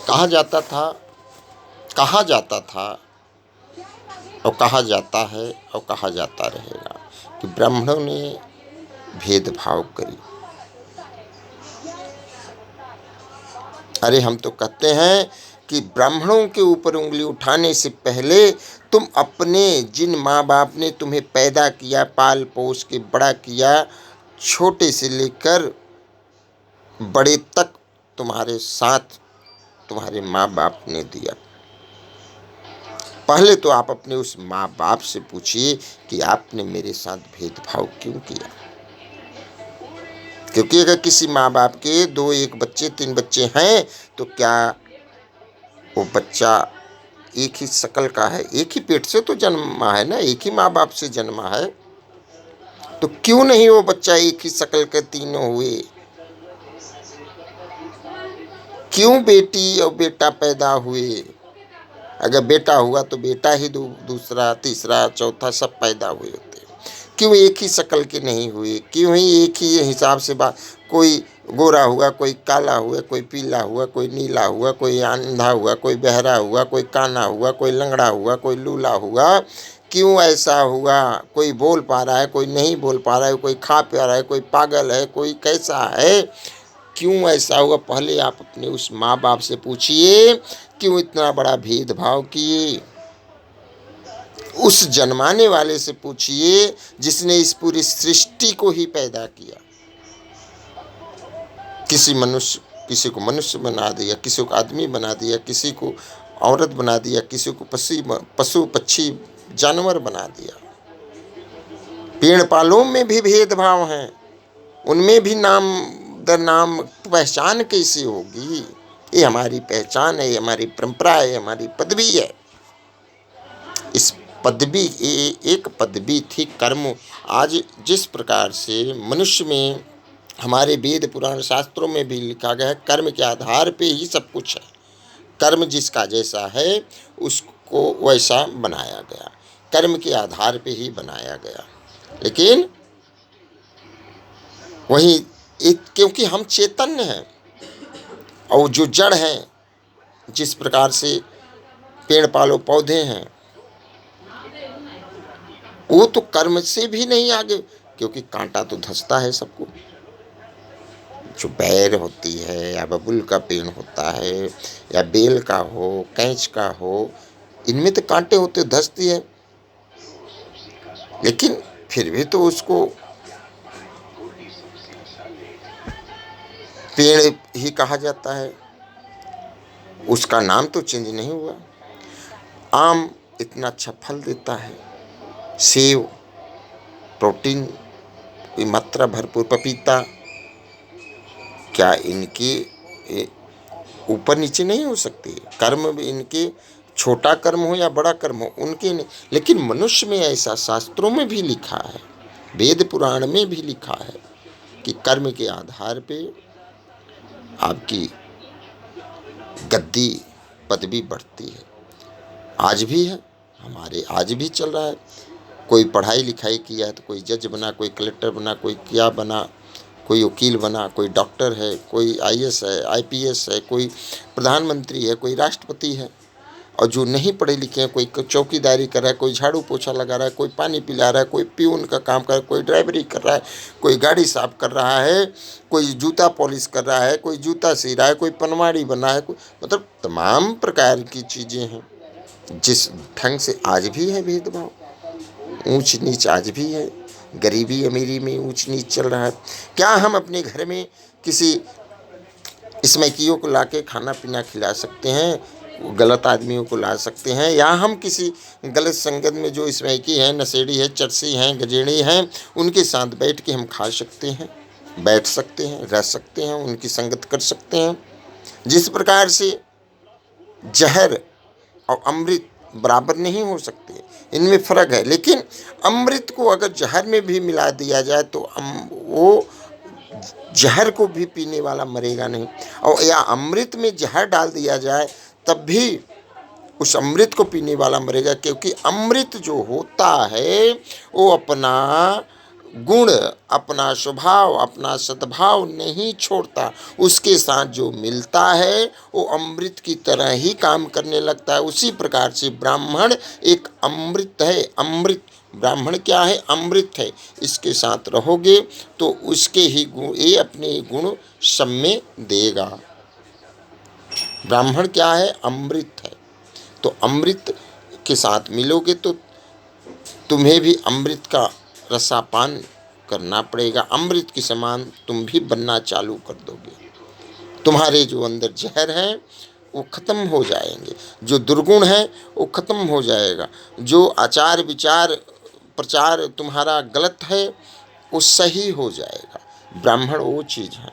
कहा जाता था और कहा जाता है और कहा जाता रहेगा कि ब्राह्मणों ने भेदभाव करी। अरे हम तो कहते हैं कि ब्राह्मणों के ऊपर उंगली उठाने से पहले तुम अपने, जिन माँ बाप ने तुम्हें पैदा किया, पाल पोस के बड़ा किया, छोटे से लेकर बड़े तक तुम्हारे साथ तुम्हारे माँ बाप ने दिया। पहले तो आप अपने उस माँ बाप से पूछिए कि आपने मेरे साथ भेदभाव क्यों किया। क्योंकि अगर किसी माँ बाप के 2 1 बच्चे 3 बच्चे हैं तो क्या वो बच्चा एक ही शकल का है? एक ही पेट से तो जन्मा है ना, एक ही माँ बाप से जन्मा है, तो क्यों नहीं वो बच्चा एक ही शकल के तीनों हुए? क्यों बेटी और बेटा पैदा हुए? अगर बेटा हुआ तो बेटा ही दूसरा तीसरा चौथा सब पैदा हुए होते। क्यों एक ही शक्ल के नहीं हुए? क्यों ही एक ही हिसाब से कोई गोरा हुआ, कोई काला हुआ, कोई पीला हुआ, कोई नीला हुआ, कोई अंधा हुआ, कोई बहरा हुआ, कोई काना हुआ, कोई लंगड़ा हुआ, कोई लूला हुआ? क्यों ऐसा हुआ? कोई बोल पा रहा है, कोई नहीं बोल पा रहा है, कोई खा पा रहा है, कोई पागल है, कोई कैसा है? क्यों ऐसा हुआ? पहले आप अपने उस माँ बाप से पूछिए, क्यों इतना बड़ा भेदभाव किए? उस जन्माने वाले से पूछिए जिसने इस पूरी सृष्टि को ही पैदा किया। किसी को मनुष्य बना दिया, किसी को आदमी बना दिया, किसी को औरत बना दिया, किसी को पशु पक्षी जानवर बना दिया। पेड़ पालों में भी भेदभाव है, उनमें भी नाम दर नाम पहचान कैसे होगी? ये हमारी पहचान है, हमारी परंपरा है, हमारी पदवी है। इस पदवी, एक पदवी थी कर्म। आज जिस प्रकार से मनुष्य में, हमारे वेद पुराण शास्त्रों में भी लिखा गया है, कर्म के आधार पे ही सब कुछ है। कर्म जिसका जैसा है उसको वैसा बनाया गया, कर्म के आधार पे ही बनाया गया। लेकिन वही क्योंकि हम चैतन्य हैं और जो जड़ हैं, जिस प्रकार से पेड़ पालो पौधे हैं, वो तो कर्म से भी नहीं आगे, क्योंकि कांटा तो धंसता है सबको। जो बैर होती है या बबुल का पेड़ होता है या बेल का हो, कैंच का हो, इनमें तो कांटे होते, धंसती है, लेकिन फिर भी तो उसको पेड़ ही कहा जाता है, उसका नाम तो चेंज नहीं हुआ। आम इतना अच्छा फल देता है, सेब प्रोटीन की मात्रा भरपूर, पपीता, क्या इनके ऊपर नीचे नहीं हो सकती? कर्म भी इनके, छोटा कर्म हो या बड़ा कर्म हो, उनके नहीं। लेकिन मनुष्य में ऐसा शास्त्रों में भी लिखा है, वेद पुराण में भी लिखा है कि कर्म के आधार पे आपकी गद्दी पदवी बढ़ती है। आज भी है, हमारे आज भी चल रहा है। कोई पढ़ाई लिखाई किया है तो कोई जज बना, कोई कलेक्टर बना, कोई क्या बना, कोई वकील बना, कोई डॉक्टर है, कोई आईएएस है, आईपीएस है, कोई प्रधानमंत्री है, कोई राष्ट्रपति है। और जो नहीं पढ़े लिखे हैं, कोई चौकीदारी कर रहा है, कोई झाड़ू पोछा लगा रहा है, कोई पानी पिला रहा है, कोई प्यून का काम कर रहा है, कोई ड्राइवरी कर रहा है, कोई गाड़ी साफ कर रहा है, कोई जूता पॉलिश कर रहा है, कोई जूता सी रहा है, कोई पनवाड़ी बना है, कोई, मतलब तमाम प्रकार की चीज़ें हैं। जिस ढंग से आज भी है भेदभाव, ऊंच नीच आज भी है, गरीबी अमीरी में ऊंच नीच चल रहा है। क्या हम अपने घर में किसी स्मैकियों को लाके खाना पीना खिला सकते हैं, गलत आदमियों को ला सकते हैं? या हम किसी गलत संगत में जो स्मैकी हैं, नशेड़ी है, चरसी हैं, गजेड़ी हैं, उनके साथ बैठ के हम खा सकते हैं, बैठ सकते हैं, रह सकते हैं, उनकी संगत कर सकते हैं? जिस प्रकार से जहर और अमृत बराबर नहीं हो सकते, इनमें फर्क है। लेकिन अमृत को अगर जहर में भी मिला दिया जाए तो वो जहर को भी पीने वाला मरेगा नहीं, और या अमृत में जहर डाल दिया जाए तब भी उस अमृत को पीने वाला मरेगा। क्योंकि अमृत जो होता है वो अपना गुण, अपना स्वभाव, अपना सद्भाव नहीं छोड़ता, उसके साथ जो मिलता है वो अमृत की तरह ही काम करने लगता है। उसी प्रकार से ब्राह्मण एक अमृत है। अमृत, ब्राह्मण क्या है? अमृत है। इसके साथ रहोगे तो उसके ही गुण, ये अपने ही गुण सब में देगा। ब्राह्मण क्या है? अमृत है। तो अमृत के साथ मिलोगे तो तुम्हें भी अमृत का रसापान करना पड़ेगा। अमृत के समान तुम भी बनना चालू कर दोगे। तुम्हारे जो अंदर जहर है वो खत्म हो जाएंगे, जो दुर्गुण है वो खत्म हो जाएगा, जो आचार विचार प्रचार तुम्हारा गलत है वो सही हो जाएगा। ब्राह्मण वो चीज़ है।